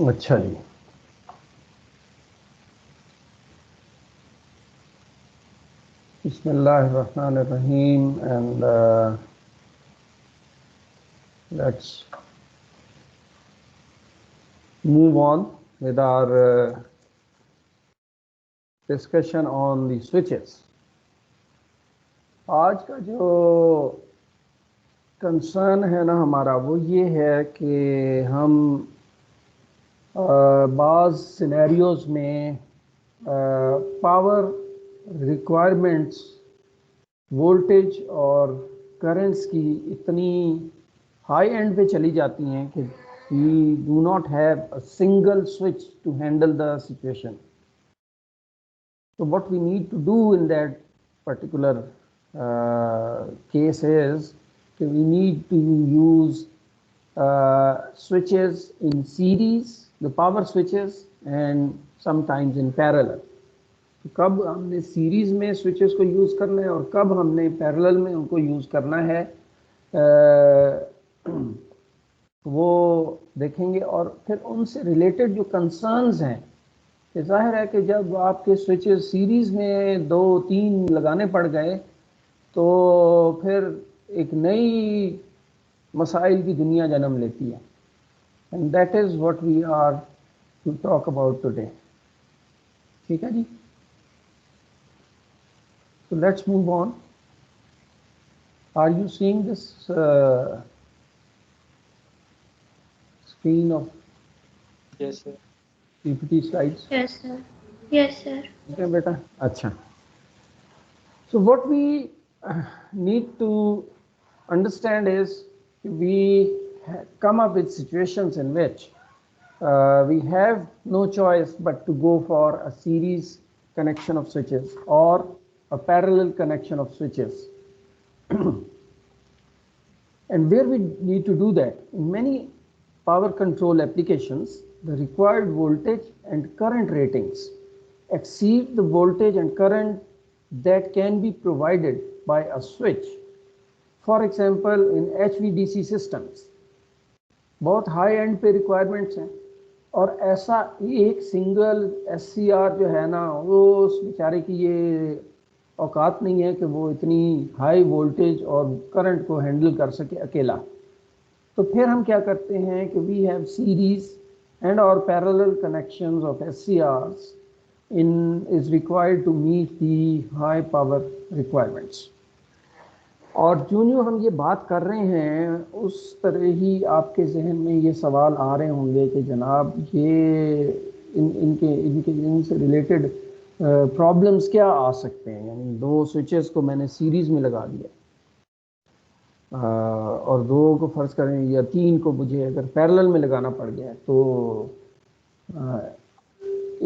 अच्छा जी, बिस्मिल्लाहिर्रहमानिर्रहीम and let's move on with our discussion on the switches. आज का जो कंसर्न है ना हमारा वो ये है कि हम बाज़ सिनेरियोज़ में पावर रिक्वायरमेंट्स वोल्टेज और करंट्स की इतनी हाई एंड पे चली जाती हैं कि we do not have a single switch to handle the situation. So what we need to do in that particular case is that we need to use switches in series, the power switches, and sometimes in parallel. तो कब हमने series में switches को use करना है और कब हमने पैरेलल में उनको यूज़ करना है वो देखेंगे। और फिर उनसे रिलेटेड जो कंसर्न्स हैं कि जाहिर है कि जब आपके स्विचेस सीरीज़ में 2-3 लगाने पड़ गए तो फिर एक नई मसाइल की दुनिया जन्म लेती है। And that is what we are to talk about today. ठीक है जी, so let's move on. Are you seeing this screen of Yes, sir. PPT slides? Yes, sir. Yes, sir. Okay, beta. अच्छा. So what we need to understand is we come up with situations in which we have no choice but to go for a series connection of switches or a parallel connection of switches. And where we need to do that, in many power control applications, the required voltage and current ratings exceed the voltage and current that can be provided by a switch. For example, in HVDC systems, बहुत high and पे requirements हैं और ऐसा एक single SCR जो है ना वो उस बेचारे की ये औकात नहीं है कि वो इतनी हाई वोल्टेज और करंट को हैंडल कर सके अकेला। तो फिर हम क्या करते हैं कि वी हैव सीरीज एंड और parallel connections of SCRs in is required to meet the high power requirements. और जो हम ये बात कर रहे हैं उस तरह ही आपके जहन में ये सवाल आ रहे होंगे कि जनाब ये इनसे रिलेटेड प्रॉब्लम्स क्या आ सकते हैं। यानी 2 स्विचेस को मैंने सीरीज में लगा दिया और 2 को फ़र्ज़ करें या 3 को मुझे अगर पैरेलल में लगाना पड़ गया तो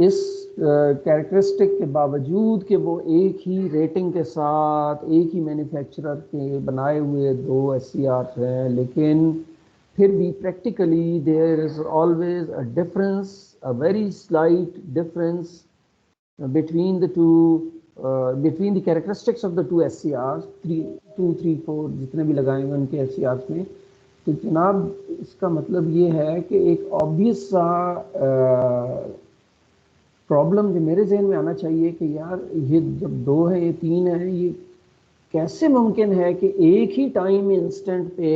इस कैरेक्टरिस्टिक के बावजूद कि वो एक ही रेटिंग के साथ एक ही मैन्युफैक्चरर के बनाए हुए 2 SCRs हैं, लेकिन फिर भी practically there is always a difference, a very slight difference between the two between the characteristics of the 2 SCRs, 2, 3, 4 जितने भी लगाए हुए उनके SCRs में। तो जनाब इसका मतलब ये है कि एक ऑब्वियस सा प्रॉब्लम जो मेरे जहन में आना चाहिए कि यार ये जब 2 है ये 3 है, ये कैसे मुमकिन है कि एक ही टाइम इंस्टेंट पे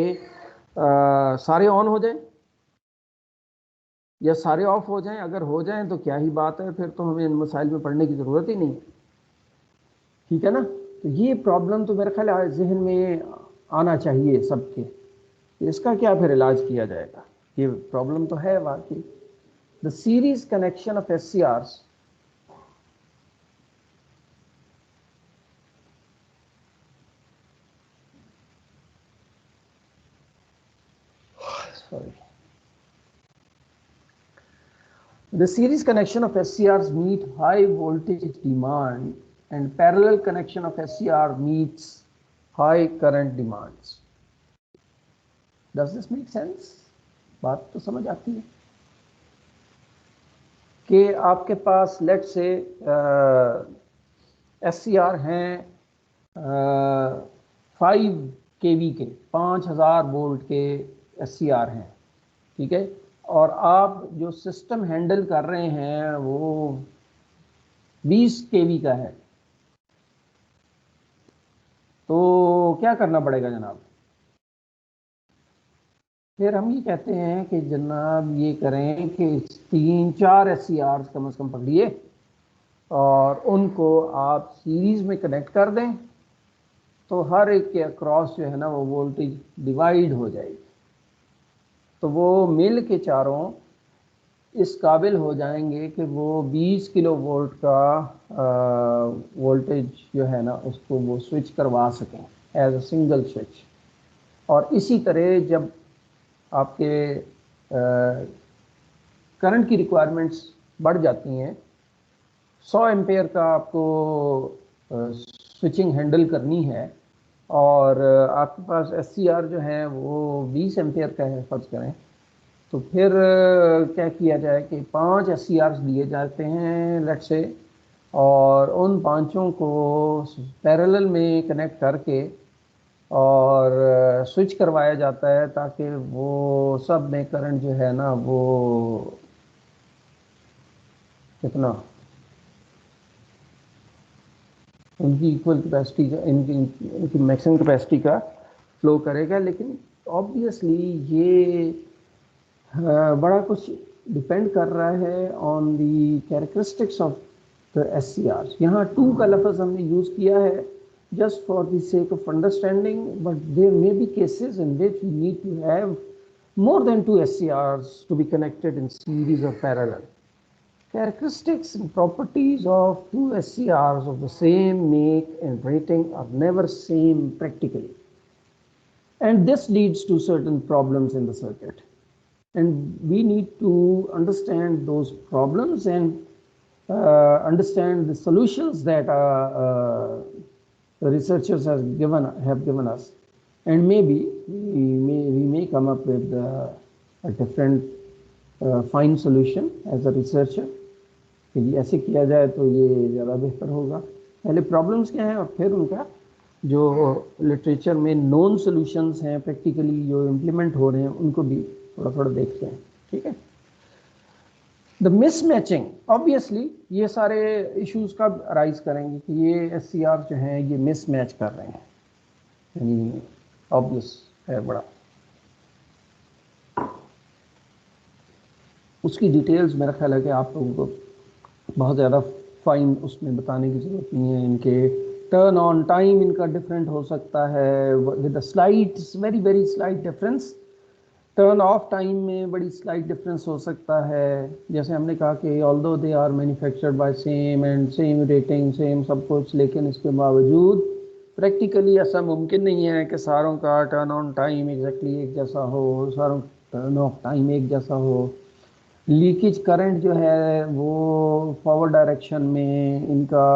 सारे ऑन हो जाए या सारे ऑफ हो जाएं। अगर हो जाएं तो क्या ही बात है, फिर तो हमें इन मसाइल में पढ़ने की ज़रूरत ही नहीं है। ठीक है ना। तो ये प्रॉब्लम तो मेरे ख्याल जहन में आना चाहिए सबके, इसका क्या फिर इलाज किया जाएगा। ये प्रॉब्लम तो है वाकई। The series connection of SCRs The series connection of SCRs meet high voltage demand and parallel connection of SCR meets high current demands. Does this make sense? बात तो समझ आती है कि आपके पास लेट से SCR हैं 5 kV के 5000 वोल्ट के SCR हैं, ठीक है। और आप जो सिस्टम हैंडल कर रहे हैं वो 20 केवी का है, तो क्या करना पड़ेगा जनाब? फिर हम ये कहते हैं कि जनाब ये करें कि 3-4 SCRs कम से कम पकड़िए और उनको आप सीरीज में कनेक्ट कर दें, तो हर एक के अक्रॉस जो है ना वो वोल्टेज डिवाइड हो जाएगी, तो वो मिल के चारों इस काबिल हो जाएंगे कि वो 20 किलो वोल्ट का वोल्टेज जो है ना उसको वो स्विच करवा सकें एज अ सिंगल स्विच। और इसी तरह जब आपके करंट की रिक्वायरमेंट्स बढ़ जाती हैं, 100 एम्पेयर का आपको स्विचिंग हैंडल करनी है और आपके पास SCR जो है वो 20 एम्पेयर का है फर्ज करें, तो फिर क्या किया जाए कि 5 SCRs दिए जाते हैं लेट्स से, और उन पांचों को पैरेलल में कनेक्ट करके और स्विच करवाया जाता है ताकि वो सब में करंट जो है ना वो कितना उनकी इक्वल कैपेसिटी का, इनकी मैक्सिमम कैपेसिटी का फ्लो करेगा। लेकिन ऑब्वियसली ये बड़ा कुछ डिपेंड कर रहा है on the characteristics of the SCR। यहाँ टू का लफ्ज़ हमने यूज़ किया है just for the sake of understanding, but there may be cases in which we need to have more than 2 SCRs to be connected in series or parallel. Characteristics and properties of 2 SCRs of the same make and rating are never same practically, and this leads to certain problems in the circuit, and we need to understand those problems and understand the solutions that the researchers have given us, and maybe we may come up with a different fine solution as a researcher कि ऐसे किया जाए तो ये ज़्यादा बेहतर होगा। पहले प्रॉब्लम्स क्या हैं और फिर उनका जो लिटरेचर में नोन सॉल्यूशंस हैं प्रैक्टिकली जो इम्प्लीमेंट हो रहे हैं उनको भी थोड़ा थोड़ा देखते हैं, ठीक है। द मिसमैचिंग, ऑब्वियसली ये सारे इश्यूज कब अराइज करेंगे कि ये SCR जो हैं ये मिसमैच कर रहे हैं, यानी ऑब्वियस है बड़ा। उसकी डिटेल्स मेरा ख्याल है कि आप लोगों को बहुत ज़्यादा फाइन उसमें बताने की ज़रूरत नहीं है। इनके टर्न ऑन टाइम इनका डिफरेंट हो सकता है with slight very very slight difference. Turn off time में बड़ी स्लाइट डिफरेंस हो सकता है। जैसे हमने कहा कि although they are manufactured by same and same rating same सब कुछ, लेकिन इसके बावजूद प्रैक्टिकली ऐसा मुमकिन नहीं है कि सारों का टर्न ऑन टाइम एग्जैक्टली एक जैसा हो, सारों टर्न ऑफ टाइम एक जैसा हो। लीकेज करंट जो है वो फॉरवर्ड डायरेक्शन में इनका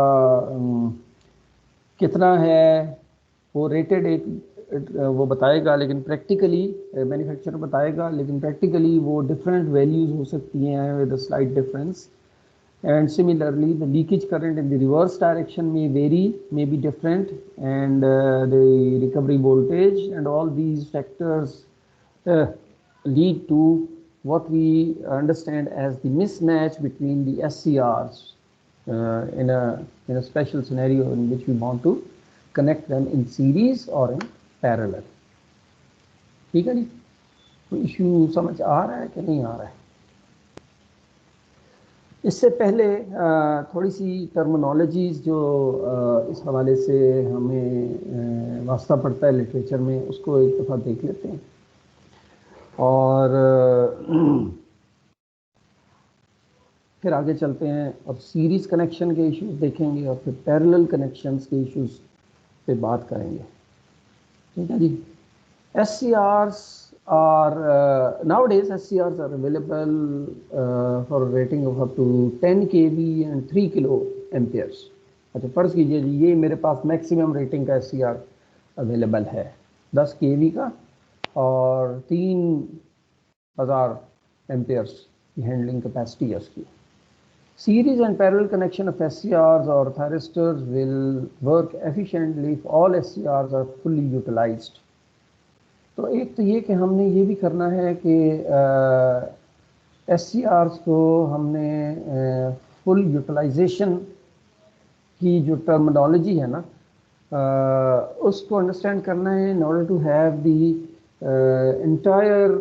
कितना है वो रेटेड एक वो बताएगा, लेकिन प्रैक्टिकली मैन्युफैक्चरर बताएगा, लेकिन प्रैक्टिकली वो डिफरेंट वैल्यूज हो सकती हैं with a slight difference. And similarly the leakage current in the reverse direction में very may be different, and the recovery voltage and all these factors lead to what we understand as the mismatch between the SCRs in a special scenario in which we want to connect them in series or in parallel। ठीक है जी, तो issue समझ आ रहा है कि नहीं आ रहा है? इससे पहले थोड़ी सी टर्मिनोलॉजीज जो इस हवाले से हमें वास्ता पड़ता है लिटरेचर में, उसको एक दफ़ा देख लेते हैं और फिर आगे चलते हैं और सीरीज कनेक्शन के इश्यूज देखेंगे और फिर पैरेलल कनेक्शंस के इश्यूज पे बात करेंगे, ठीक है जी। SCRs are nowadays SCRs are available for a rating of up to 10 kV and 3 kilo amperes। अच्छा फर्ज कीजिए जी ये मेरे पास मैक्सिमम रेटिंग का SCR अवेलेबल है 10 kV का और 3000 एम्पेयर्स की हैंडलिंग कैपेसिटी है उसकी। Series and parallel connection of SCRs or thyristors will work efficiently if all SCRs are fully utilized। तो एक तो ये कि हमने ये भी करना है कि SCRs को हमने फुल यूटिलाइजेशन की जो टर्मिनोलॉजी है ना, उसको अंडरस्टैंड करना है in order to have the entire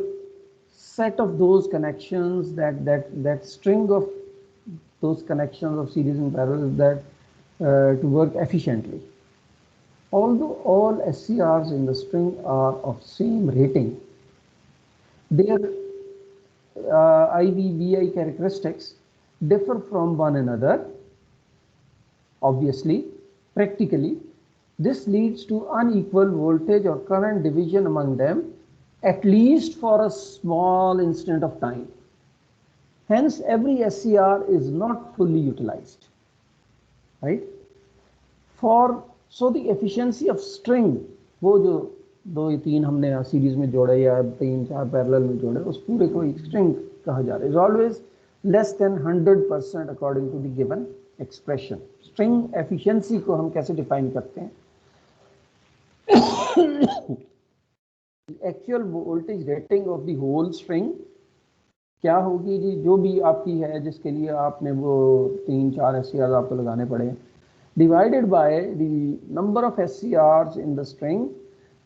set of those connections, that string of those connections of series and parallel, that to work efficiently. Although all SCRs in the string are of same rating, their IV/VI characteristics differ from one another. Obviously, practically, this leads to unequal voltage or current division among them, at least for a small instant of time. Hence, every SCR is not fully utilized, right? So the efficiency of string, वो जो 2 या 3 हमने series में जोड़े या 3-4 parallel में जोड़े, उस पूरे को एक स्ट्रिंग कहा जा रहा है, is always less than 100% according to the given expression. String efficiency को हम कैसे डिफाइन करते हैं? Actual voltage rating of the whole string क्या होगी जी, जो भी आपकी है जिसके लिए आपने वो 3-4 SCRs आपको लगाने पड़े, divided by the number of SCRs in the string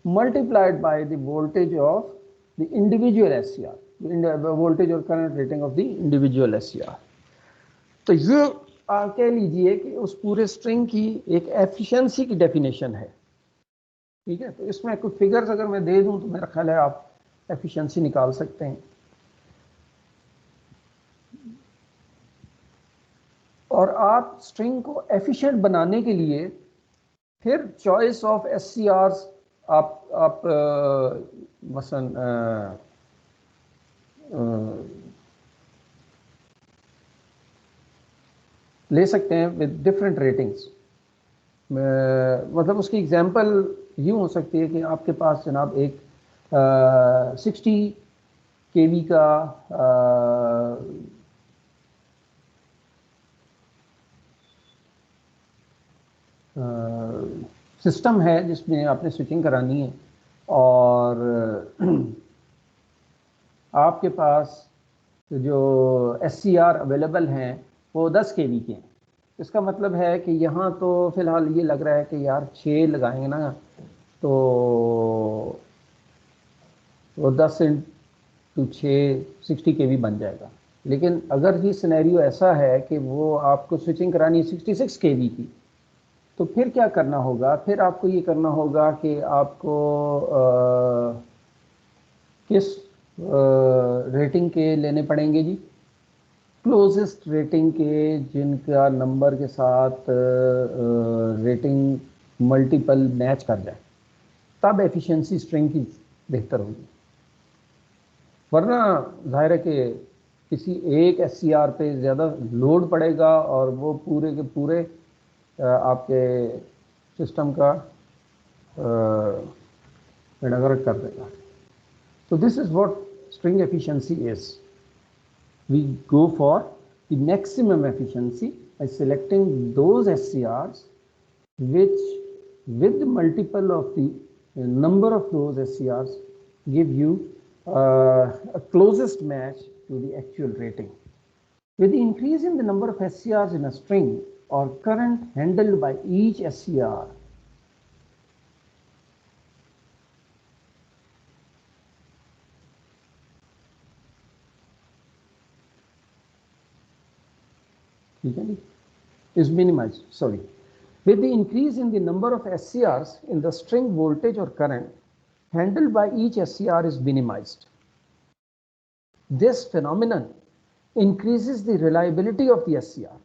multiplied by the voltage of the individual SCR, the voltage or current rating of the individual SCR. तो ये कह लीजिए कि उस पूरे स्ट्रिंग की एक एफिशिएंसी की डेफिनेशन है, ठीक है? तो इसमें कुछ फिगर्स अगर मैं दे दूं तो मेरा ख्याल है आप एफिशिएंसी निकाल सकते हैं। और आप स्ट्रिंग को एफिशिएंट बनाने के लिए फिर चॉइस ऑफ SCRs आप मसलन ले सकते हैं विद डिफरेंट रेटिंग्स। मतलब उसकी एग्जांपल यूँ हो सकती है कि आपके पास जनाब एक 60 kV का सिस्टम है जिसमें आपने स्विचिंग करानी है, और आपके पास जो SCR अवेलेबल हैं वो 10 kV के हैं। इसका मतलब है कि यहाँ तो फ़िलहाल ये लग रहा है कि यार 6 लगाएंगे ना तो वो 10 × 6 60 kV बन जाएगा। लेकिन अगर ये सिनेरियो ऐसा है कि वो आपको स्विचिंग करानी है 66 kV की, तो फिर क्या करना होगा? फिर आपको ये करना होगा कि आपको किस रेटिंग के लेने पड़ेंगे जी? क्लोजेस्ट रेटिंग के, जिनका नंबर के साथ रेटिंग मल्टीपल मैच कर जाए, तब एफिशिएंसी स्ट्रिंग की बेहतर होगी। वरना जाहिर है कि किसी एक SCR पे ज़्यादा लोड पड़ेगा और वो पूरे के पूरे आपके सिस्टम का बेड़ागर्क कर देगा। So this is what string efficiency is. We go for the maximum efficiency by selecting those SCRs which, with the multiple of the number of those SCRs, give you a closest match to the actual rating. With the increase in the number of SCRs in a string or current handled by each SCR, is minimized. Sorry. With the increase in the number of SCRs in the string, voltage or current handled by each SCR is minimized. This phenomenon increases the reliability of the SCR,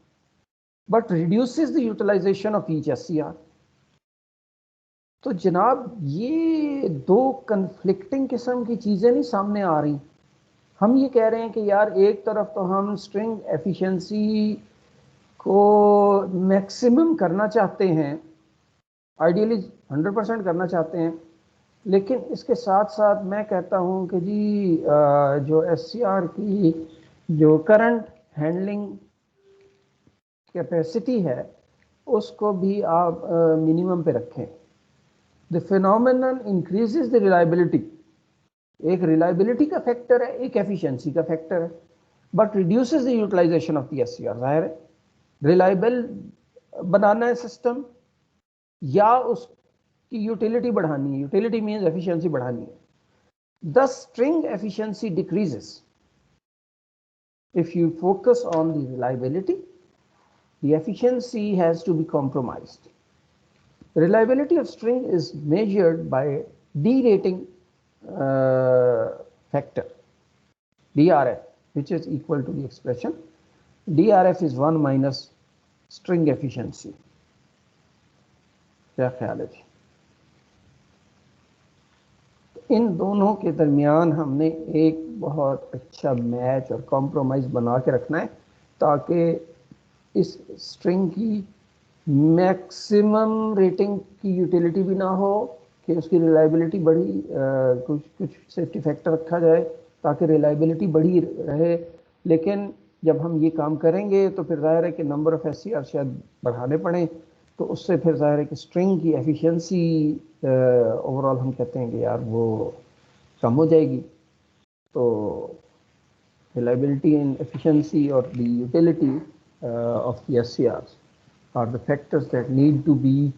but reduces the utilization of each SCR. तो जनाब ये दो conflicting किस्म की चीज़ें नहीं सामने आ रही। हम ये कह रहे हैं कि यार एक तरफ तो हम स्ट्रिंग एफिशिएंसी को मैक्सिमम करना चाहते हैं, आइडियली 100% करना चाहते हैं, लेकिन इसके साथ साथ मैं कहता हूं कि जी जो SCR की जो करंट हैंडलिंग कैपेसिटी है उसको भी आप मिनिमम पे रखें। The phenomenon increases the reliability. एक रिलायबिलिटी का फैक्टर है, एक एफिशिएंसी का फैक्टर है। but reduces the utilization of the SCR. जाहिर है रिलायबल बनाना है सिस्टम या उसकी यूटिलिटी बढ़ानी है. यूटिलिटी मीन्स एफिशिएंसी बढ़ानी है. The string efficiency decreases if you focus on the reliability. The efficiency has to be compromised. The reliability of string is measured by derating factor, DRF, which is equal to the expression DRF is 1 minus string efficiency. क्या ख्याल है जी? इन दोनों के दरमियान हमने एक बहुत अच्छा मैच और कॉम्प्रोमाइज़ बना के रखना है ताकि इस स्ट्रिंग की मैक्सिमम रेटिंग की यूटिलिटी भी ना हो कि उसकी रिलायबिलिटी बढ़ी, कुछ सेफ्टी फैक्टर रखा जाए ताकि रिलायबिलिटी बढ़ी रहे. लेकिन जब हम ये काम करेंगे तो फिर ज़ाहिर है कि नंबर ऑफ़ SCR शायद बढ़ाने पड़े, तो उससे फिर ज़ाहिर है कि स्ट्रिंग की एफिशिएंसी ओवरऑल हम कहते हैं कि यार वो कम हो जाएगी. तो रिलायबिलिटी एंड एफिशिएंसी और the utility of the SCRs are the factors that need to be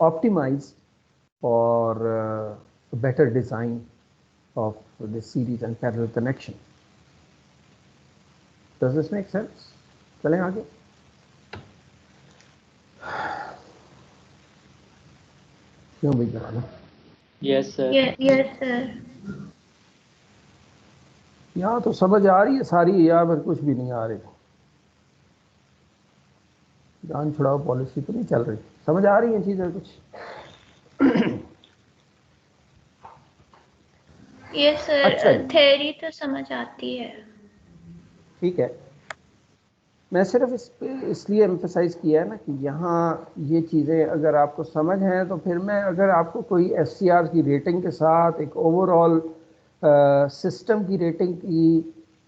optimized for a better design of the series and parallel connection. Does this make sense? चलें आगे. क्यों भाई कराना? Yes sir. Yes, sir. यहाँ तो समझ आ रही है सारी, या फिर कुछ भी नहीं आ रही? जान छुड़ाओ पॉलिसी तो नहीं चल रही? समझ आ रही है चीज़ें कुछ? Yes, sir. अच्छा जी. थ्योरी तो समझ आती है. ठीक है. मैं सिर्फ इसलिए एम्फसाइज किया है ना कि यहाँ ये चीज़ें अगर आपको समझ हैं तो फिर मैं अगर आपको कोई SCR की रेटिंग के साथ एक ओवरऑल सिस्टम की रेटिंग की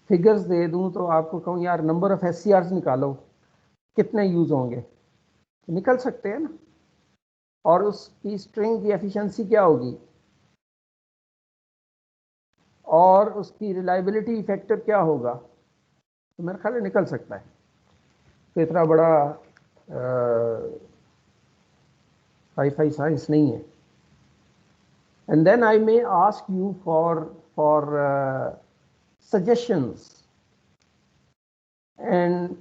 फिगर्स दे दूँ तो आपको कहूँ यार नंबर ऑफ़ SCRs निकालो, कितने यूज़ होंगे, तो निकल सकते हैं ना. और उसकी स्ट्रिंग की एफिशिएंसी क्या होगी और उसकी रिलायबिलिटी फैक्टर क्या होगा, तो मेरे ख्याल में निकल सकता है. तो इतना बड़ा हाई-फाई साइंस नहीं है. And then I may ask you for suggestions and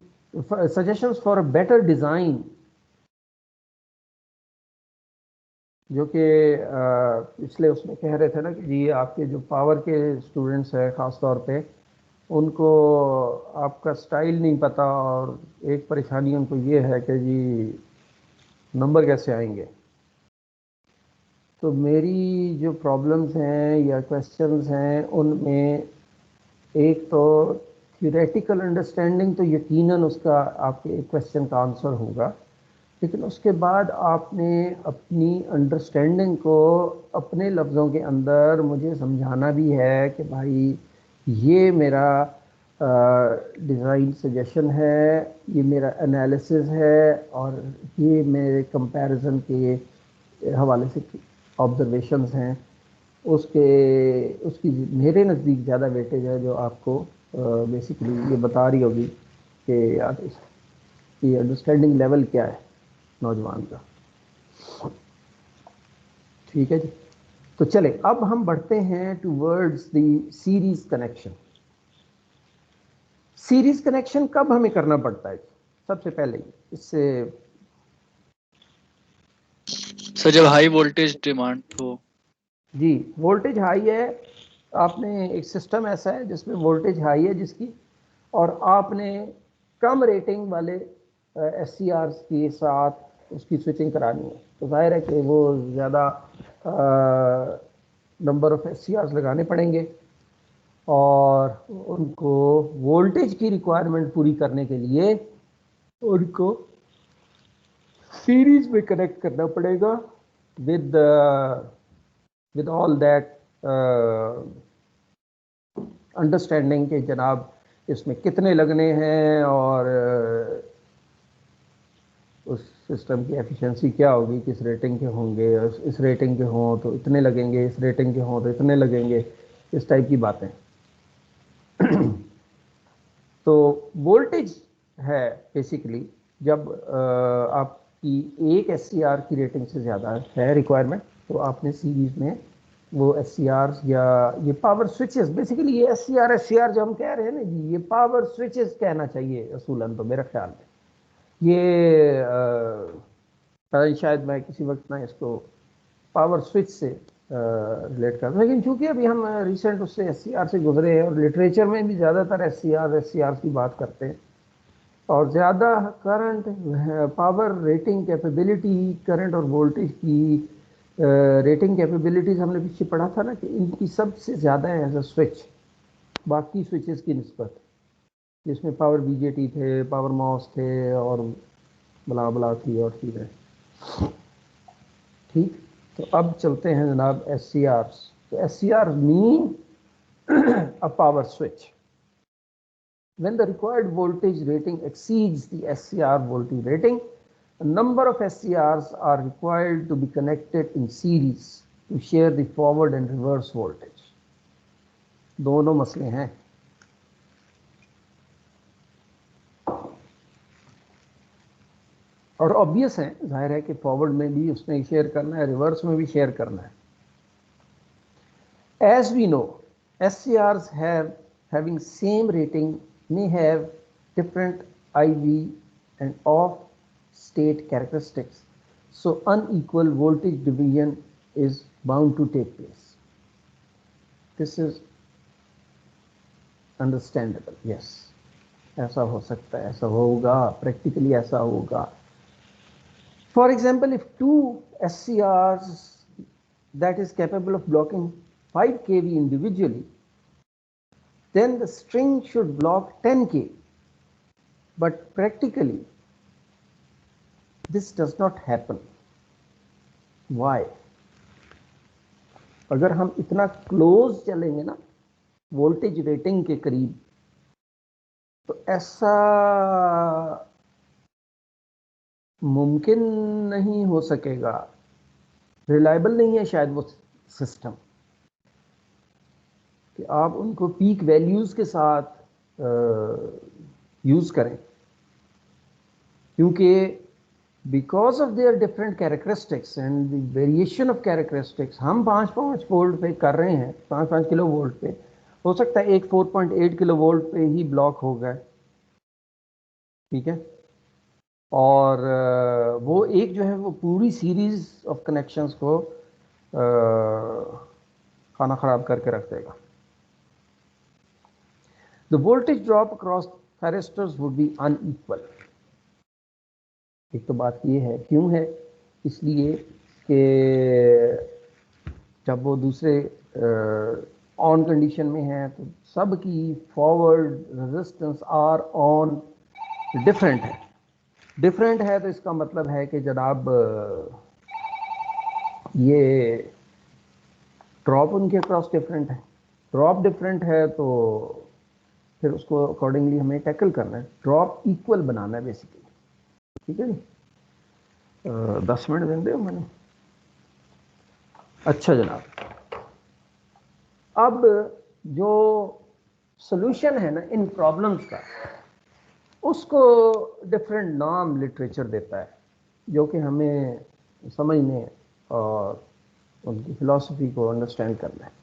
suggestions for a better design, जो कि पिछले उसमें कह रहे थे ना कि जी आपके जो पावर के स्टूडेंट्स हैं ख़ास तौर पे उनको आपका स्टाइल नहीं पता और एक परेशानी उनको ये है कि जी नंबर कैसे आएंगे. तो मेरी जो प्रॉब्लम्स हैं या क्वेश्चंस हैं उनमें एक तो थ्योरेटिकल अंडरस्टैंडिंग तो यकीनन उसका आपके एक क्वेश्चन का आंसर होगा, लेकिन उसके बाद आपने अपनी अंडरस्टैंडिंग को अपने लफ्ज़ों के अंदर मुझे समझाना भी है कि भाई ये मेरा डिज़ाइन सजेशन है, ये मेरा एनालिसिस है और ये मेरे कंपैरिजन के हवाले से ऑब्जर्वेशंस हैं. उसकी मेरे नज़दीक ज़्यादा वेटेज है जो आपको बेसिकली ये बता रही होगी कि यार ये अंडरस्टैंडिंग लेवल क्या है नौजवान का. ठीक है जी. तो चले अब हम बढ़ते हैं towards the series connection. Series connection कब हमें करना पड़ता है? सबसे पहले इससे सर जब हाई वोल्टेज डिमांड हो. जी वोल्टेज हाई है, आपने एक सिस्टम ऐसा है जिसमें वोल्टेज हाई है जिसकी, और आपने कम रेटिंग वाले SCRs के साथ उसकी स्विचिंग करानी है, तो जाहिर है कि वो ज़्यादा नंबर ऑफ SCRs लगाने पड़ेंगे और उनको वोल्टेज की रिक्वायरमेंट पूरी करने के लिए उनको सीरीज में कनेक्ट करना पड़ेगा with all that अंडरस्टैंडिंग के जनाब इसमें कितने लगने हैं और उस सिस्टम की एफिशिएंसी क्या होगी, किस रेटिंग के होंगे, इस रेटिंग के हों तो इतने लगेंगे, इस रेटिंग के हों तो इतने लगेंगे, इस टाइप की बातें. तो वोल्टेज है बेसिकली जब आपकी एक SCR की रेटिंग से ज़्यादा है रिक्वायरमेंट, तो आपने सीरीज में वो SCRs या ये पावर स्विचेस, बेसिकली ये SCR जो हम कह रहे हैं ना जी, ये पावर स्विचेस कहना चाहिए असूलन, तो मेरे ख्याल में ये शायद मैं किसी वक्त ना इसको पावर स्विच से रिलेट करता हूँ, लेकिन चूंकि अभी हम रिसेंट उससे SCR से गुजरे हैं और लिटरेचर में भी ज़्यादातर SCR की बात करते हैं, और ज़्यादा current power rating capability, current और वोल्टेज की रेटिंग कैपेबिलिटीज़ हमने पीछे पढ़ा था ना कि इनकी सबसे ज़्यादा है एज अ स्विच बाकी स्विचेस की निस्बत, जिसमें पावर BJT थे, पावर मॉस थे और बला बला थी और चीज़ें। ठीक, तो अब चलते हैं जनाब SCRs। तो SCR mean a power switch. When the required voltage rating exceeds the SCR voltage rating, a number of SCRs are required to be connected in series to share the forward and reverse voltage. दोनों मसले हैं। और obvious है, जाहिर है कि forward में भी उसने शेयर करना है, रिवर्स में भी शेयर करना है। As we know, SCRs having same rating may have different IV and off state characteristics, so unequal voltage division is bound to take place. This is understandable, yes, ऐसा हो सकता है, ऐसा होगा, practically ऐसा होगा। For example, if two SCRs that is capable of blocking 5 kV individually, then the string should block 10 kV. But practically, this does not happen. Why? अगर हम इतना क्लोज चलेंगे ना वोल्टेज रेटिंग के करीब, तो ऐसा मुमकिन नहीं हो सकेगा, रिलायबल नहीं है शायद वो सिस्टम, कि आप उनको पीक वैल्यूज़ के साथ यूज़ करें, क्योंकि because of their different characteristics and the variation of characteristics, हम 5 वोल्ट पे कर रहे हैं, 5 किलो वोल्ट पे, हो सकता है एक 4.8 किलो वोल्ट पे ही ब्लॉक हो गए, ठीक है, और वो एक जो है वो पूरी सीरीज ऑफ कनेक्शंस को खाना खराब करके रख देगा। The voltage drop across thyristors would be unequal. एक तो बात ये है, क्यों है, इसलिए कि जब वो दूसरे ऑन कंडीशन में है तो सब की forward resistance R on different है। डिफरेंट है तो इसका मतलब है कि जनाब ये ड्रॉप उनके अक्रॉस डिफरेंट है, ड्रॉप डिफरेंट है तो फिर उसको अकॉर्डिंगली हमें टैकल करना है, ड्रॉप इक्वल बनाना है बेसिकली, ठीक है जी। 10 मिनट देंगे मैंने। अच्छा जनाब, अब जो सॉल्यूशन है ना इन प्रॉब्लम्स का, उसको डिफरेंट नाम लिटरेचर देता है, जो कि हमें समझने और उनकी फिलॉसफी को अंडरस्टैंड करना है।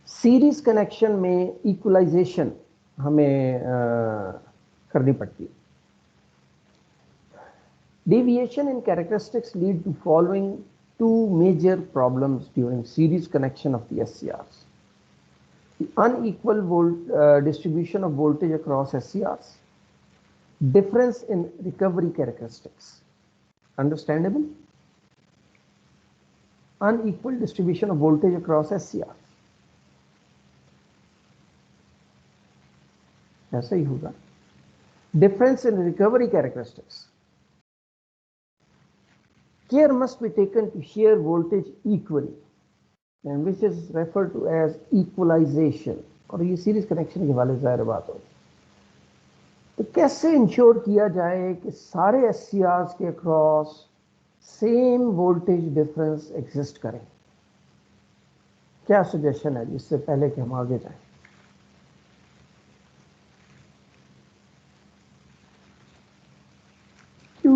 सीरीज कनेक्शन में इक्वलाइजेशन हमें करनी पड़ती है। Deviation in characteristics lead to following two major problems during series connection of the SCRs. The unequal distribution of voltage across SCRs, difference in recovery characteristics. Understandable? Unequal distribution of voltage across SCRs. ऐसा ही होगा। Difference in recovery characteristics. Care must be taken to share voltage equally, and which is referred to as equalization. और ये series connection के वाले ज़ाहिर बात होगी। तो कैसे इंश्योर किया जाए कि सारे SCRs के across same voltage difference exist करें? क्या सजेशन है जिससे पहले कि हम आगे जाएं?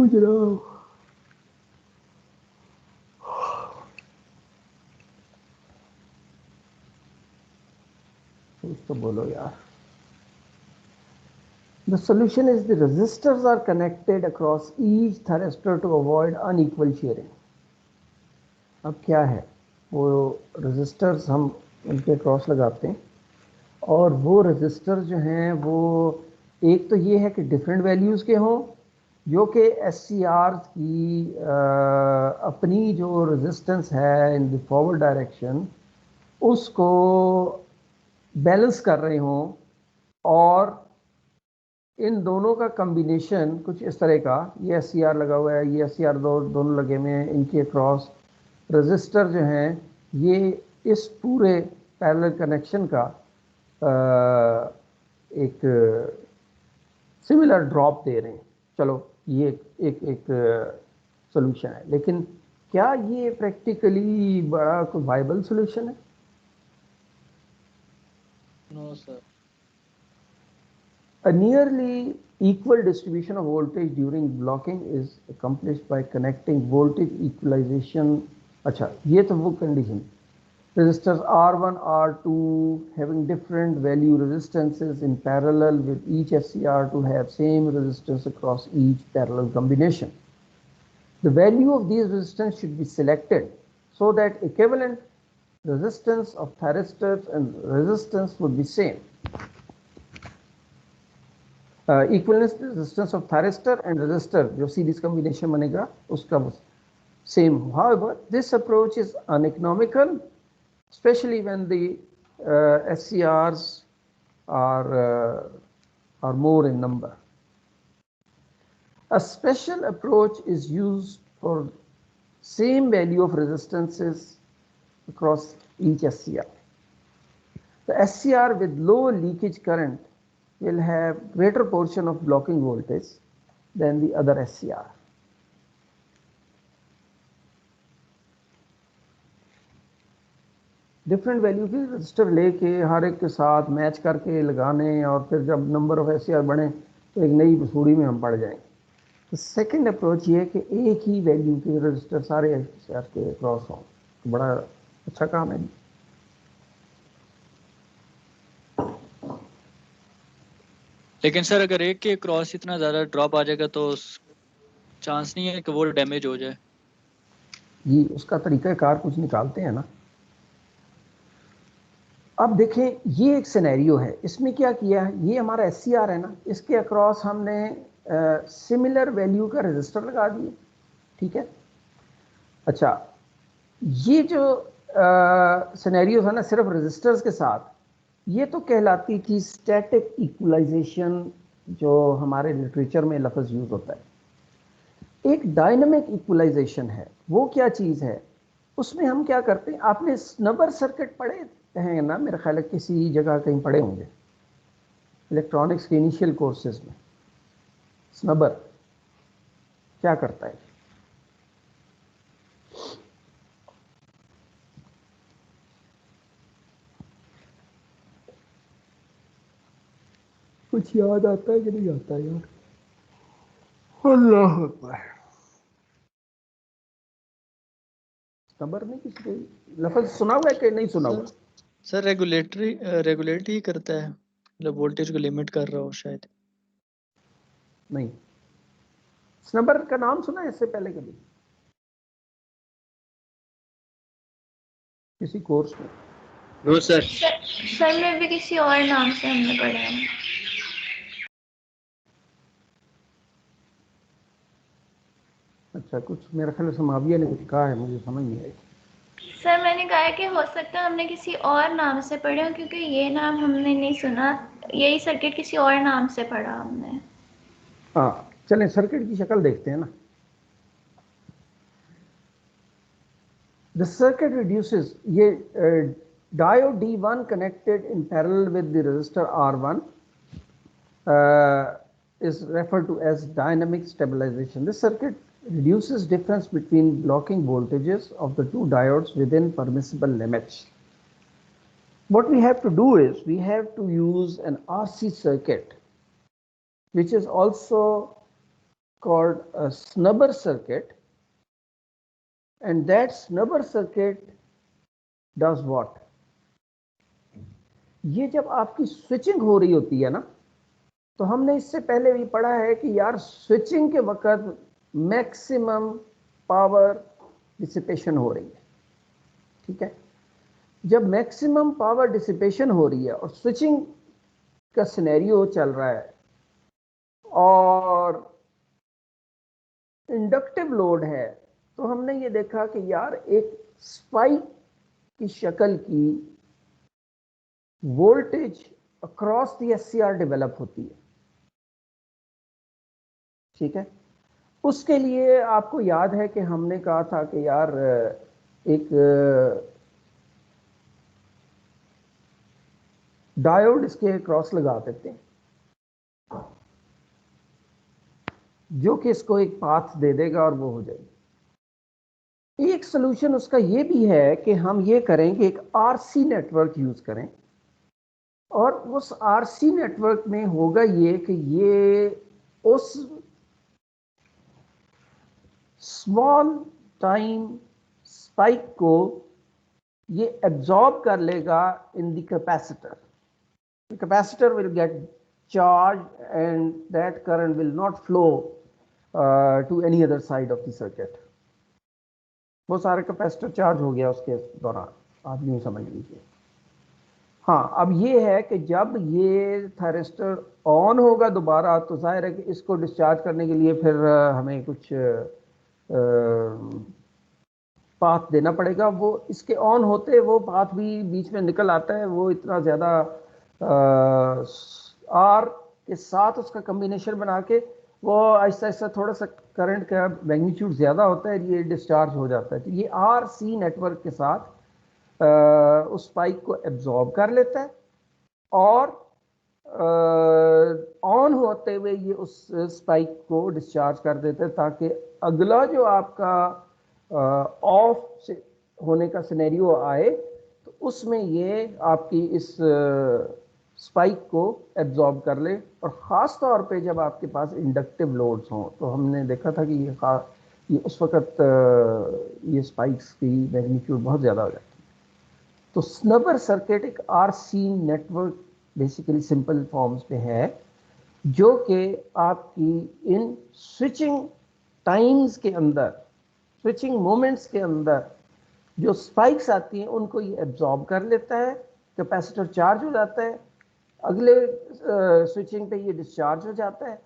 जनाब, कुछ तो बोलो यार. The solution is the resistors are connected across each thyristor to avoid unequal shearing. अब क्या है, वो resistors हम उनके क्रॉस लगाते हैं और वो resistors जो हैं वो एक तो ये है कि डिफरेंट वैल्यूज़ के हों, जो कि SCR की अपनी जो रेजिस्टेंस है इन द फॉरवर्ड डायरेक्शन उसको बैलेंस कर रहे हों, और इन दोनों का कम्बिनेशन कुछ इस तरह का, ये SCR लगा हुआ है, ये SCR दोनों लगे हुए हैं, इनके क्रॉस रजिस्टर जो हैं ये इस पूरे पैरेलल कनेक्शन का एक सिमिलर ड्रॉप दे रहे हैं. चलो ये एक सोल्यूशन है, लेकिन क्या ये प्रैक्टिकली बड़ा कोई वाइबल सोल्यूशन है? No sir. A nearly equal distribution of voltage during blocking is accomplished by connecting voltage equalization. अच्छा, ये तो वो condition. Resistors R1, R2 having different value resistances in parallel with each SCR to have same resistance across each parallel combination. The value of these resistance should be selected so that equivalent resistance of thyristors and resistance would be same. Equivalence resistance of thyristor and resistor जो series combination बनेगा उसका same. However, this approach is uneconomical, especially when the SCRs are more in number. A special approach is used for same value of resistances across each SCR. The SCR with low leakage current will have greater portion of blocking voltage than the other SCR. Different value के register लेके हर एक के साथ match करके लगाने और फिर जब नंबर ऑफ SCR बढ़े तो एक नई बसूड़ी में हम पड़ जाएंगे. तो सेकंड अप्रोच ये है कि एक ही वैल्यू के रजिस्टर सारे SCR के क्रॉस हों, तो बड़ा अच्छा काम है. लेकिन सर अगर एक के क्रॉस इतना ज्यादा ड्रॉप आ जाएगा तो चांस नहीं है कि वो डैमेज हो जाए. जी, उसका तरीकाकार कुछ निकालते हैं ना. अब देखें, ये एक सिनेरियो है, इसमें क्या किया है, ये हमारा SCR है ना, इसके अक्रॉस हमने सिमिलर वैल्यू का रजिस्टर लगा दिए. ठीक है. अच्छा, ये जो सिनेरियो था ना सिर्फ रजिस्टर्स के साथ, ये तो कहलाती थी स्टैटिक इक्वलाइजेशन, जो हमारे लिटरेचर में लफ्ज़ यूज होता है. एक डायनामिक इक्वलाइजेशन है. वो क्या चीज़ है, उसमें हम क्या करते हैं, आपने स्नबर सर्किट पढ़े हैं ना, मेरा ख्याल है किसी जगह कहीं पढ़े होंगे इलेक्ट्रॉनिक्स के इनिशियल कोर्सेज में. स्नबर क्या करता है? कुछ याद आता है कि नहीं आता है यार? अल्लाह अकबर. स्नबर ने किसी लफ्ज़ सुना हुआ है कि नहीं सुना हुआ? सर रेगुलेट ही करता है, मतलब वोल्टेज को लिमिट कर रहा हो शायद. नहीं. स्नबर का नाम सुना है इससे पहले कभी किसी कोर्स में? No sir. सर में भी किसी और नाम से हमने पढ़ा है. अच्छा, कुछ मेरा ख्याल समाविया ने कुछ कहा है, मुझे समझ नहीं आई. सर मैंने कहा कि हो सकता है हमने किसी और नाम से पढ़ा, क्योंकि ये नाम हमने नहीं सुना. यही सर्किट किसी और नाम से पढ़ा हमने. हाँ, चलें सर्किट की शक्ल देखते हैं ना. The circuit reduces, ये diode D1 connected in parallel with the resistor R1 is referred to as dynamic stabilization. This circuit reduces difference between blocking voltages of the two diodes within permissible limits. What we have to do is we have to use an RC circuit, which is also called a snubber circuit, and that snubber circuit does what? ये जब आपकी switching हो रही होती है ना, तो हमने इससे पहले भी पढ़ा है कि यार स्विचिंग के वक्त मैक्सिमम पावर डिसिपेशन हो रही है, ठीक है। जब मैक्सिमम पावर डिसिपेशन हो रही है और स्विचिंग का सिनेरियो चल रहा है और इंडक्टिव लोड है, तो हमने ये देखा कि यार एक स्पाइक की शक्ल की voltage across the SCR develop होती है, ठीक है। उसके लिए आपको याद है कि हमने कहा था कि यार एक डायोड इसके क्रॉस लगा देते हैं जो कि इसको एक पाथ दे देगा और वो हो जाएगी। एक सोल्यूशन उसका ये भी है कि हम ये करें कि एक आरसी नेटवर्क यूज करें, और उस आरसी नेटवर्क में होगा ये कि ये उस स्मॉल टाइम स्पाइक को ये एब्जॉर्ब कर लेगा in the capacitor. The capacitor will get charged and that current will not flow to any other side of the circuit. वो सारे कैपेसिटर चार्ज हो गया उसके दौरान, आप यूँ समझ लीजिए। हाँ, अब ये है कि जब ये थायरिस्टर ऑन होगा दोबारा, तो जाहिर है कि इसको डिस्चार्ज करने के लिए फिर हमें कुछ पाथ देना पड़ेगा। वो इसके ऑन होते वो पाथ भी बीच में निकल आता है, वो इतना ज़्यादा आर के साथ उसका कम्बिनेशन बना के वो आहिस्ता आहिस्ता थोड़ा सा करंट का मैग्नीट्यूड ज़्यादा होता है, ये डिस्चार्ज हो जाता है। तो ये आर सी नेटवर्क के साथ उस स्पाइक को एब्जॉर्ब कर लेता है और ऑन होते हुए ये उस स्पाइक को डिस्चार्ज कर देता है, ताकि अगला जो आपका ऑफ से होने का सिनेरियो आए तो उसमें ये आपकी इस स्पाइक को एब्जॉर्ब कर ले। और ख़ास तौर पे जब आपके पास इंडक्टिव लोड्स हों, तो हमने देखा था कि ये उस वक़्त ये स्पाइक्स की मैग्नीट्यूड बहुत ज़्यादा हो जाती है। तो स्नबर सर्किट एक RC network basically simple forms पे है, जो कि आपकी इन स्विचिंग टाइम्स के अंदर, स्विचिंग मोमेंट्स के अंदर जो स्पाइक्स आती हैं उनको ये एब्जॉर्ब कर लेता है, कैपेसिटर चार्ज हो जाता है, अगले स्विचिंग पे ये डिस्चार्ज हो जाता है,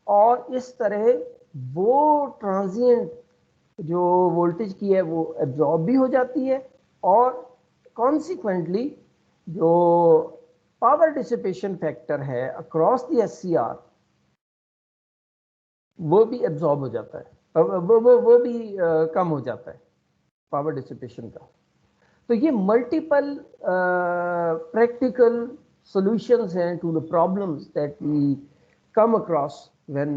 और इस तरह वो ट्रांजिएंट जो वोल्टेज की है वो एब्जॉर्ब भी हो जाती है, और कॉन्सिक्वेंटली जो पावर डिसिपेशन फैक्टर है अक्रॉस द एससीआर वो भी एब्जॉर्ब हो जाता है, वो भी कम हो जाता है पावर डिसिपेशन का। तो ये मल्टीपल प्रैक्टिकल solutions हैं to the problems that we come across when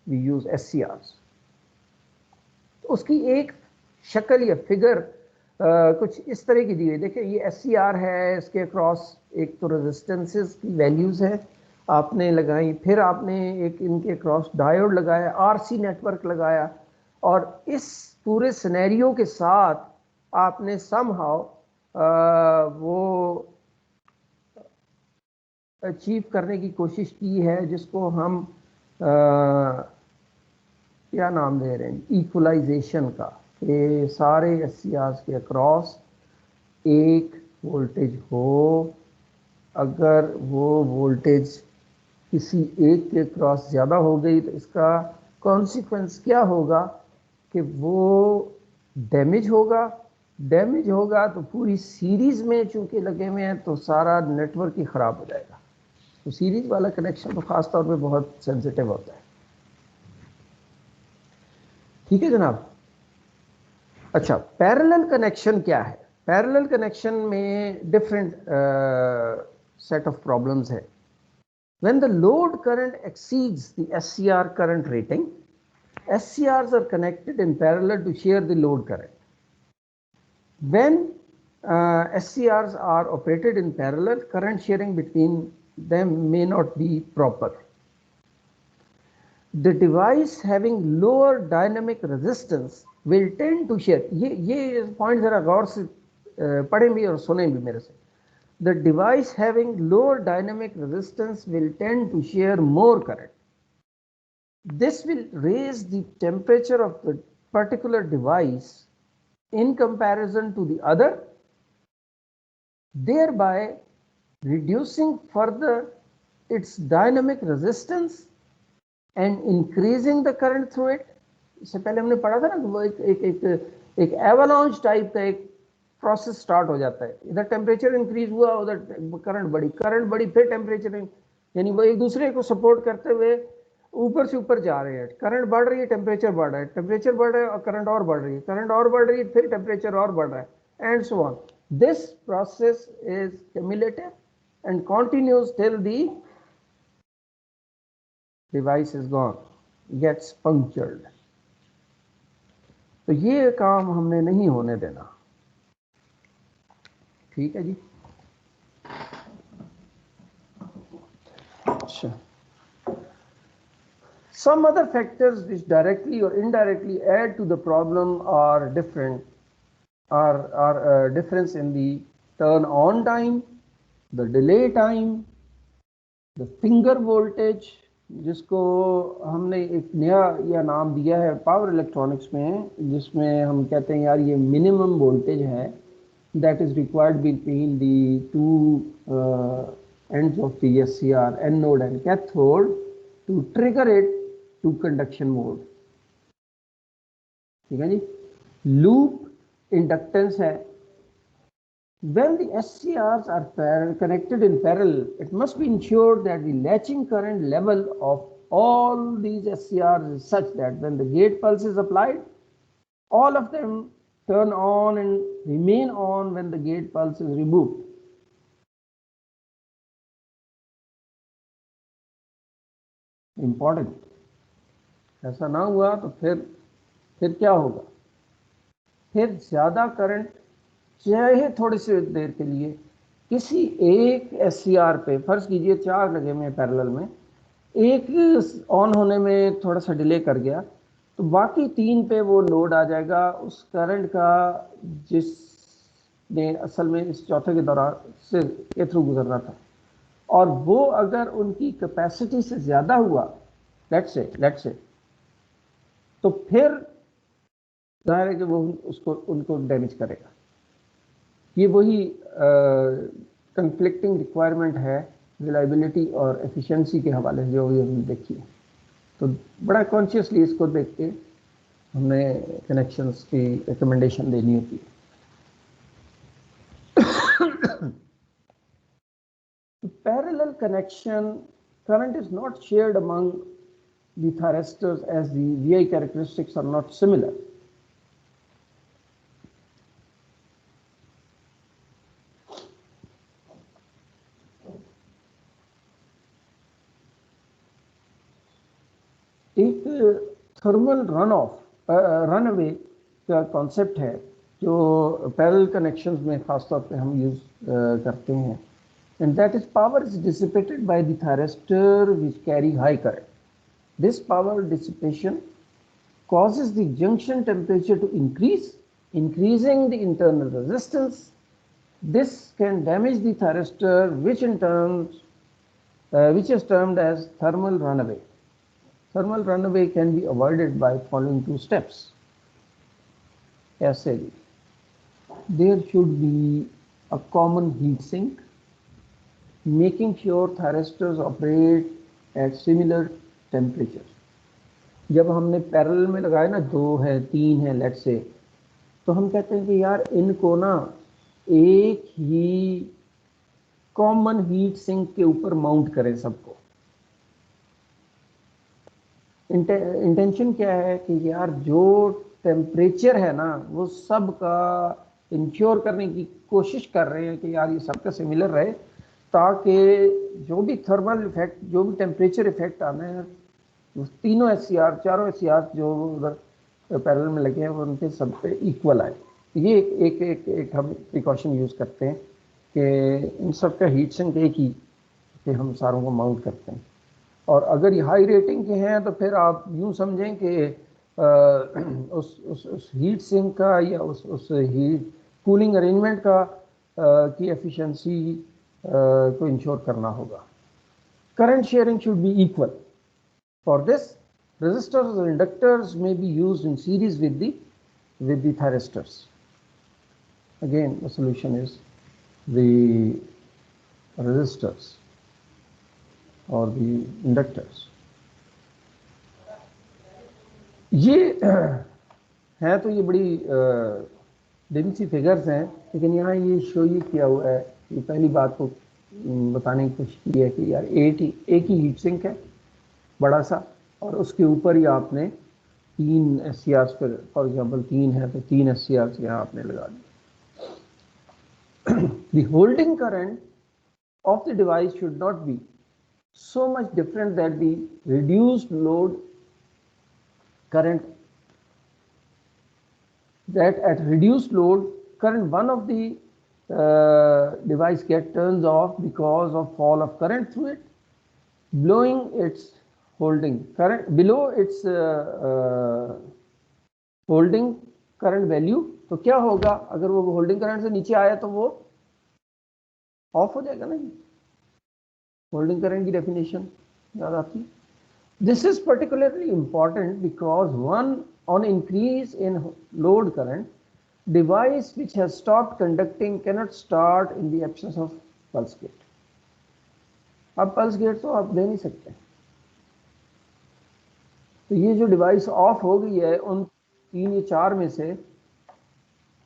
we use SCRs. उसकी एक शक्ल या फिगर कुछ इस तरह की दी हुई। देखिए ये SCR है, इसके अक्रॉस एक तो रेजिस्टेंसेस की वैल्यूज़ है आपने लगाई, फिर आपने एक इनके अक्रॉस डायोड लगाया, आरसी नेटवर्क लगाया, और इस पूरे सिनेरियो के साथ आपने समहाउ वो अचीव करने की कोशिश की है जिसको हम क्या नाम दे रहे हैं, इक्वलाइजेशन का, कि सारे एससीआर्स के अक्रॉस एक वोल्टेज हो। अगर वो वोल्टेज किसी एक के अक्रॉस ज़्यादा हो गई तो इसका कॉन्सिक्वेंस क्या होगा कि वो डैमेज होगा। डैमेज होगा तो पूरी सीरीज़ में चूँकि लगे हुए हैं तो सारा नेटवर्क ही ख़राब हो जाएगा। तो सीरीज वाला कनेक्शन तो खास तौर पे बहुत सेंसिटिव होता है। ठीक है जनाब। अच्छा, पैरेलल कनेक्शन क्या है? पैरेलल कनेक्शन में डिफरेंट सेट ऑफ प्रॉब्लम्स है। When the load current exceeds the SCR current rating, SCRs are connected in parallel to share the load current. When SCRs are operated in parallel, current sharing between them may not be proper. The device having lower dynamic resistance will tend to share. ये point जरा गौर से पढ़ें भी और सुनें भी मेरे से. The device having lower dynamic resistance will tend to share more current. This will raise the temperature of the particular device in comparison to the other, thereby reducing further its dynamic resistance and increasing the current through it. इससे पहले हमने पढ़ा था ना कि वो एक avalanche type का एक प्रोसेस स्टार्ट हो जाता है. इधर टेम्परेचर इंक्रीज हुआ, उधर करंट बढ़ी फिर टेम्परेचर, यानी वो एक दूसरे को सपोर्ट करते हुए ऊपर से ऊपर जा रहे हैं. करंट बढ़ रही है, टेम्परेचर बढ़ रहा है, टेम्परेचर बढ़ रहा है और करंट और बढ़ रही है, करंट और बढ़ रही है, फिर टेम्परेचर और बढ़ रहा है, and so on. This process is cumulative and continues till the device is gone, gets punctured. तो ये काम हमने नहीं होने देना. ठीक है जी. अच्छा, some other factors which directly or indirectly add to the problem are difference in the turn on time, the delay time, the finger voltage, जिसको हमने एक नया या नाम दिया है पावर इलेक्ट्रॉनिक्स में, जिसमें हम कहते हैं यार ये मिनिमम वोल्टेज है that is required between the two ends of the SCR, anode and cathode, to trigger it to conduction mode. ठीक है जी. लूप इंडक्टेंस है. When the SCRs are connected in parallel, it must be ensured that the latching current level of all these SCRs is such that when the gate pulse is applied, all of them turn on and remain on when the gate pulse is removed. Important. ऐसा ना हुआ तो फिर क्या होगा? फिर ज्यादा current चाहे थोड़ी सी देर के लिए किसी एक SCR पे, फर्ज कीजिए 4 लगे हुए पैरेलल में, एक ऑन होने में थोड़ा सा डिले कर गया तो बाकी 3 पे वो लोड आ जाएगा उस करंट का जिसने असल में इस चौथे के दौरान से के थ्रू गुजरना था. और वो अगर उनकी कैपेसिटी से ज़्यादा हुआ, लेट्स से, तो फिर जाहिर है कि वो उनको डैमेज करेगा. ये वही कंफ्लिक्टिंग रिक्वायरमेंट है रिलायबिलिटी और एफिशिएंसी के हवाले से जो हमने देखी है. तो बड़ा कॉन्शियसली इसको देख के हमें कनेक्शंस की रिकमेंडेशन देनी होती है. Parallel connection current is not shared among the thyristors as the VI characteristics are not similar. एक थर्मल रन अवे का कॉन्सेप्ट है जो पैरेलल कनेक्शंस में खासतौर पे हम यूज करते हैं, and that is power is dissipated by the thyristor which carry high current. This power dissipation causes the junction temperature to increase, increasing the internal resistance. This can damage the thyristor, which is termed as thermal runaway. Thermal runaway can be avoided by following 2 steps. ऐसे भी there should be a common heat sink, making sure thyristors operate at similar temperature. जब हमने parallel में लगाए ना 2 है 3 है let's say, तो हम कहते हैं कि यार इनको ना एक ही कॉमन हीट सिंक के ऊपर माउंट करें सबको. इंटेंशन क्या है कि यार जो टेम्परेचर है ना वो सब का इंश्योर करने की कोशिश कर रहे हैं कि यार ये सबका सिमिलर रहे, ताकि जो भी थर्मल इफेक्ट, जो भी टेम्परेचर इफेक्ट आना है, तीनों SCR, चारों SCR जो पैरेलल में लगे हैं वो उनके सब पे इक्वल आए. ये एक हम प्रिकॉशन यूज़ करते हैं कि इन सब का हीट सिंक एक ही कि हम सारों को माउंट करते हैं. और अगर ये हाई रेटिंग के हैं तो फिर आप यूँ समझें कि उस हीट सिंक का या उस हीट कूलिंग अरेंजमेंट का की एफिशिएंसी को इंश्योर करना होगा. Current sharing should be equal. For this, resistors or inductors may be used in series with the thyristors. Again, the solution is the resistors or the inductors. ये हैं तो ये बड़ी डिम सी फिगर्स हैं, लेकिन यहाँ ये शो ये किया हुआ है. ये पहली बात को बताने की कोशिश की है कि यार एक ही हीट सिंक है बड़ा सा, और उसके ऊपर ही आपने 3 SCRs पर, फॉर एग्जांपल 3 है तो 3 SCRs यहाँ आपने लगा दिए. The holding current of the device should not be so much different that the reduced load current, that at reduced load current one of the device get turns off because of fall of current through it, blowing its holding current below its holding current value. तो क्या होगा अगर वो holding current से नीचे आया तो वो ऑफ हो जाएगा ना. होल्डिंग करंट की डेफिनेशन याद आती है. This is particularly important because on increase in load current, device which has stopped conducting cannot start in the absence of pulse gate. अब pulse gate तो आप दे नहीं सकते. तो ये जो डिवाइस ऑफ हो गई है उन 3 या 4 में से,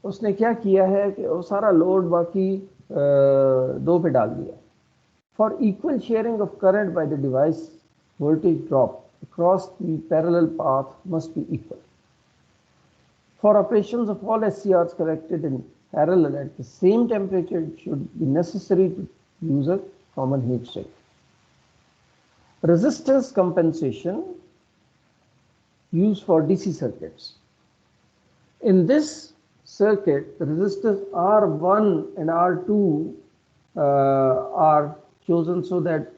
उसने क्या किया है कि वो सारा लोड बाकी 2 पे डाल दिया. For equal sharing of current by the device, voltage drop across the parallel path must be equal. For operations of all SCRs connected in parallel at the same temperature, it should be necessary to use a common heat sink. Resistance compensation used for DC circuits. In this circuit, the resistors R1 and R2 are chosen so that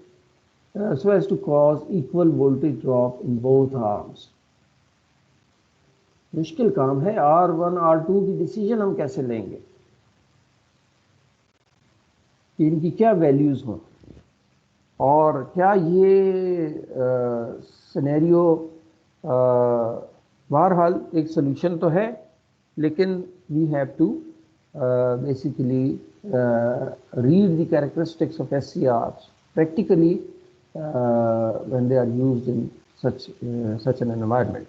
so as to cause equal voltage drop in both arms. मुश्किल काम है. R1 R2 की decision हम कैसे लेंगे कि इनकी क्या वैल्यूज हों, और क्या ये सिनेरियो बहरहाल एक सोल्यूशन तो है, लेकिन we have to basically read the characteristics of SCRs practically when they are used in such an environment.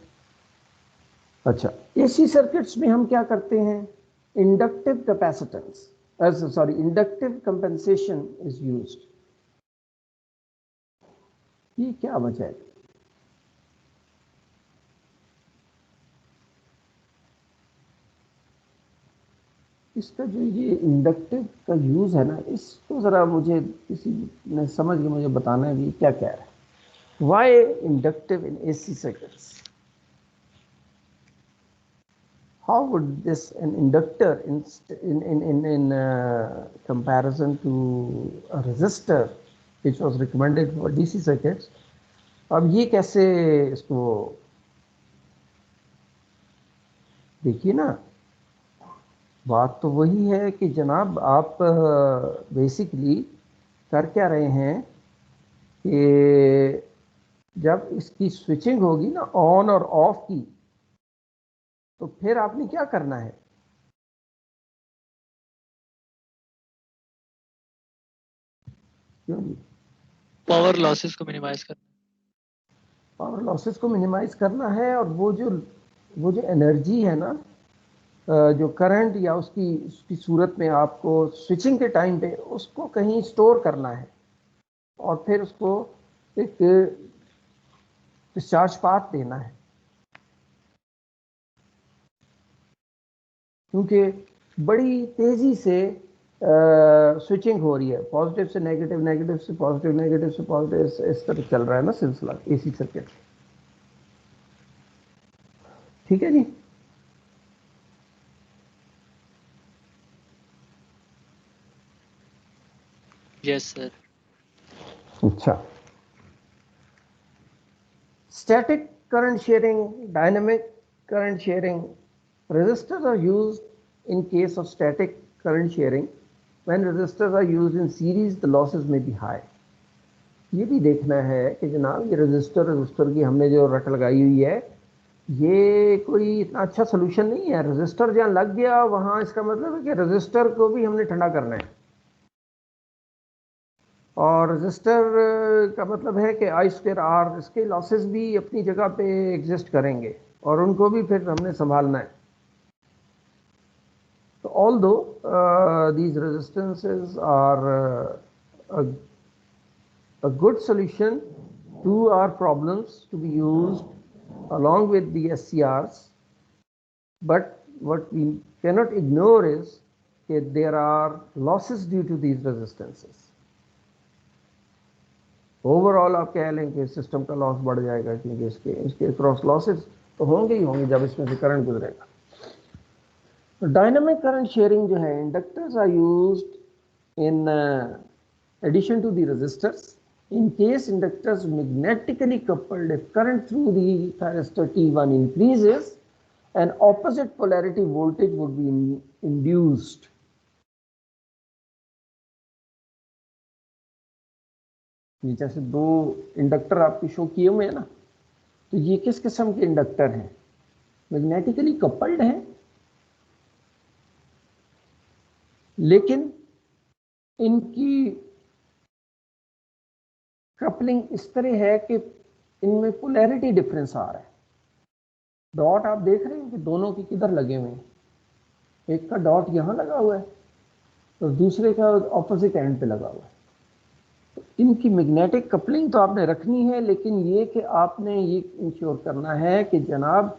अच्छा, AC सर्किट्स में हम क्या करते हैं? Inductive capacitance, inductive compensation is used. ये क्या वजह है? इसका जो ये इंडक्टिव का यूज है ना, इसको जरा मुझे किसी ने समझ के मुझे बताना है कि क्या कह रहा है. Why inductive in AC circuits? How would this an inductor in comparison to a resistor which was recommended for DC circuits? अब ये कैसे इसको देखिए ना, बात तो वही है कि जनाब आप बेसिकली कर क्या रहे हैं कि जब इसकी स्विचिंग होगी ना ऑन और ऑफ की, तो फिर आपने क्या करना है? क्यों? पावर लॉसेस को मिनिमाइज करना. पावर लॉसेस को मिनिमाइज करना है, और वो जो एनर्जी है ना, जो करंट या उसकी सूरत में आपको स्विचिंग के टाइम पे उसको कहीं स्टोर करना है, और फिर उसको एक डिस्चार्ज पाथ देना है. क्योंकि बड़ी तेजी से स्विचिंग हो रही है, पॉजिटिव से नेगेटिव, नेगेटिव से पॉजिटिव, नेगेटिव से पॉजिटिव, इस तरह चल रहा है ना सिलसिला एसी सर्किट. ठीक है जी. Yes sir. अच्छा, Static current sharing, dynamic current sharing. Resistors are used in case of static current sharing. When resistors are used in series, the losses may be high. ये भी देखना है कि जनाब ये रजिस्टर की हमने जो रट लगाई हुई है, ये कोई इतना अच्छा सोल्यूशन नहीं है। रजिस्टर जहाँ लग गया वहाँ इसका मतलब है कि रजिस्टर को भी हमने ठंडा करना है, और रजिस्टर का मतलब है कि I²R, इसके लॉसेस भी अपनी जगह पे एग्जिस्ट करेंगे और उनको भी फिर हमने संभालना है। तो although these resistances are a good solution to our problems to be used along with the SCRs, but what we cannot ignore is that there are losses due to these resistances. Overall आप कह लें कि system का loss बढ़ जाएगा, क्योंकि इसके cross losses तो होंगे ही होंगे जब इसमें से करंट गुजरेगा। डायनामिक करंट शेयरिंग जो है, inductors are used in addition to the resistors in case inductors magnetically coupled, if current through the thyristor T1 increases, an opposite polarity voltage would be induced. ये जैसे दो inductor आपके show किए हुए हैं ना, तो ये किस किस्म के इंडक्टर हैं? मैग्नेटिकली कपल्ड हैं, लेकिन इनकी कपलिंग इस तरह है कि इनमें पोलैरिटी डिफरेंस आ रहा है। डॉट आप देख रहे हैं कि दोनों के किधर लगे हुए हैं, एक का डॉट यहाँ लगा हुआ है और दूसरे का ऑपोजिट एंड पे लगा हुआ है। तो इनकी मैग्नेटिक कपलिंग तो आपने रखनी है, लेकिन ये कि आपने ये इंश्योर करना है कि जनाब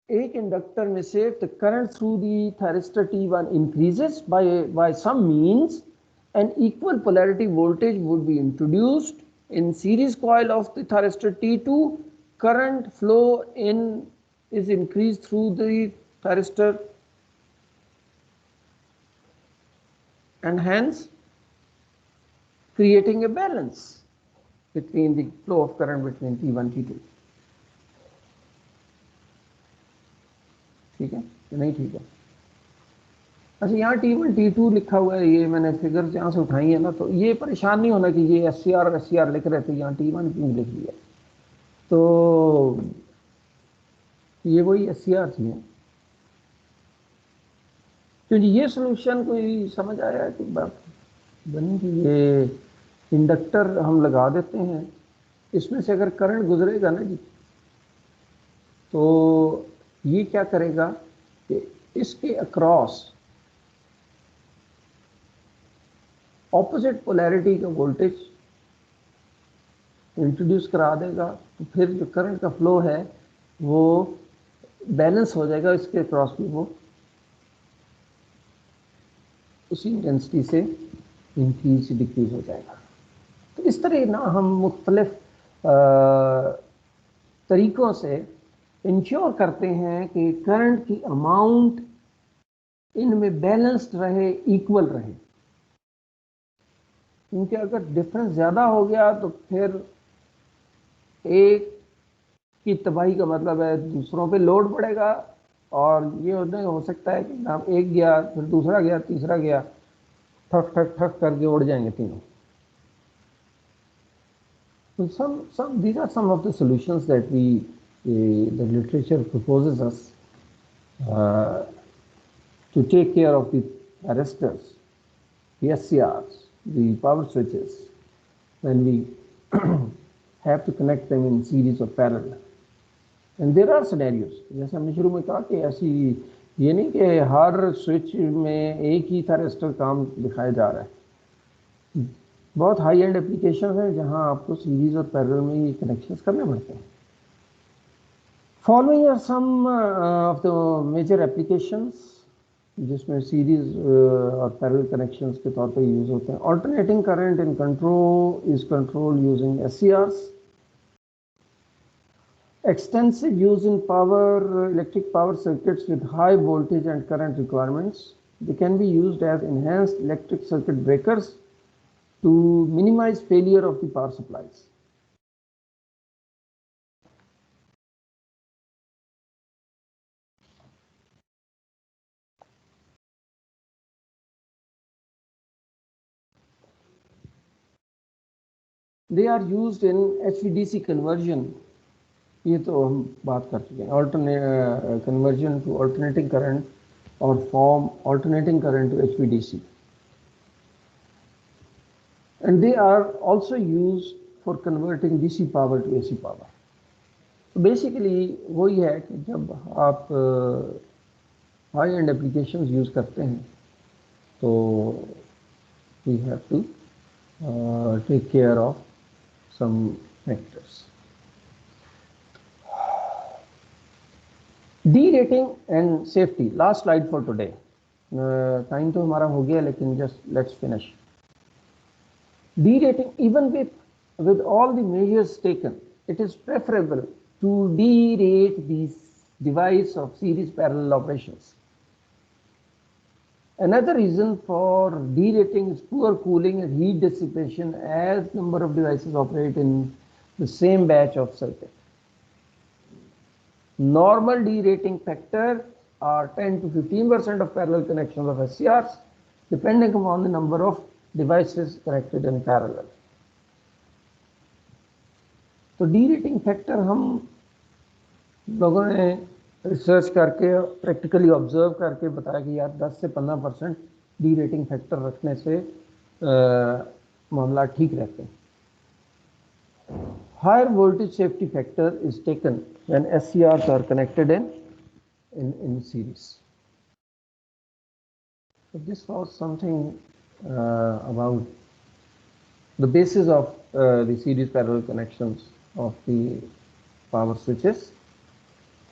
एक इंडक्टर में से the current through the thyristor T1 increases by some means, an equal polarity voltage would be introduced in series coil of the thyristor T2. Current flow in is increased through the thyristor and hence creating a balance between the flow of current between T1 T2. ठीक है कि नहीं? ठीक है। अच्छा, यहाँ T1 T2 लिखा हुआ है, ये मैंने फिगर यहाँ से उठाई है ना, तो ये परेशान नहीं होना कि ये SCR लिख रहे थे, यहाँ T1 क्यों लिख दिया। तो ये वही SCR थी, क्योंकि ये सोल्यूशन कोई समझ आया कि बात बनी कि ये इंडक्टर हम लगा देते हैं, इसमें से अगर करंट गुजरेगा ना जी, तो ये क्या करेगा कि इसके अक्रॉस ऑपोजिट पोलैरिटी का वोल्टेज इंट्रोड्यूस करा देगा, तो फिर जो करंट का फ्लो है वो बैलेंस हो जाएगा, इसके अक्रॉस भी वो उसी इंटेंसिटी से इंक्रीज डिक्रीज हो जाएगा। तो इस तरह ना हम मुख्तलिफ तरीक़ों से इंश्योर करते हैं कि करंट की अमाउंट इनमें बैलेंस्ड रहे, इक्वल रहे, क्योंकि अगर डिफरेंस ज़्यादा हो गया तो फिर एक की तबाही का मतलब है दूसरों पे लोड पड़ेगा, और ये हो सकता है कि आप एक गया, फिर दूसरा गया, तीसरा गया, ठक ठक ठक करके उड़ जाएंगे तीनों। So these are some of the solutions that the literature proposes us to take care of the arresters, the SCRs, the power switches, when we have to connect them in series or parallel. And there are scenarios, जैसे हमने शुरू में कहा कि ऐसी ये नहीं कि हर स्विच में एक ही थायरिस्टर काम दिखाया जा रहा है। बहुत हाई एंड एप्लीकेशन है जहां आपको सीरीज और पैरेलल में ये कनेक्शंस करने पड़ते हैं। Following are some of the major applications जिसमें सीरीज और पैरेलल कनेक्शंस के तौर पर यूज होते हैं। Alternating current in control is control using SCRs. Extensive use in electric power circuits with high voltage and current requirements. They can be used as enhanced electric circuit breakers to minimize failure of the power supplies. They are used in HVDC conversion. ये तो हम बात कर चुके हैं. Alternate conversion to alternating current or form alternating current to HVDC. And they are also used for converting DC power to AC power. So basically वही है कि जब आप high end applications use करते हैं तो we have to take care of some factors. D-rating and safety. Last slide for today. Time तो हमारा हो गया लेकिन just let's finish. D-rating, even with all the measures taken, it is preferable to derate these device of series parallel operations. Another reason for derating is poor cooling and heat dissipation as number of devices operate in the same batch of circuit. Normal derating factor are 10 to 15% of parallel connections of SCRs, depending upon the number of devices connected in parallel. तो derating factor हम लोगों ने research करके practically observe करके बताया कि यार 10 से 15% derating factor रखने से मामला ठीक रहते हैं. Higher voltage safety factor is taken when SCRs are connected in series. So this was something about the basis of the series parallel connections of the power switches.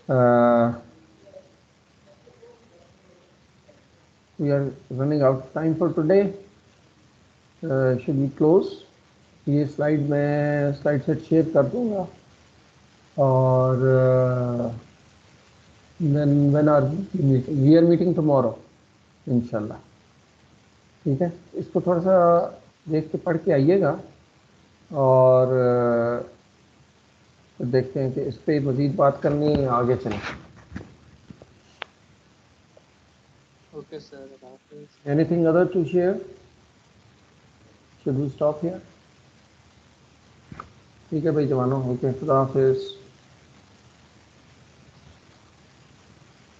We are running out of time for today. Should we close? ये slide मैं slide set share कर दूंगा और when are we are meeting tomorrow इंशाल्लाह. ठीक है, इसको थोड़ा सा देख के पढ़ के आइएगा और देखते हैं कि इस पे मजीद बात करनी है, आगे चलें. Okay sir. Anything other to share? Should we stop here? ठीक है भाई जवानों, ओके, खुदा हाफिज़.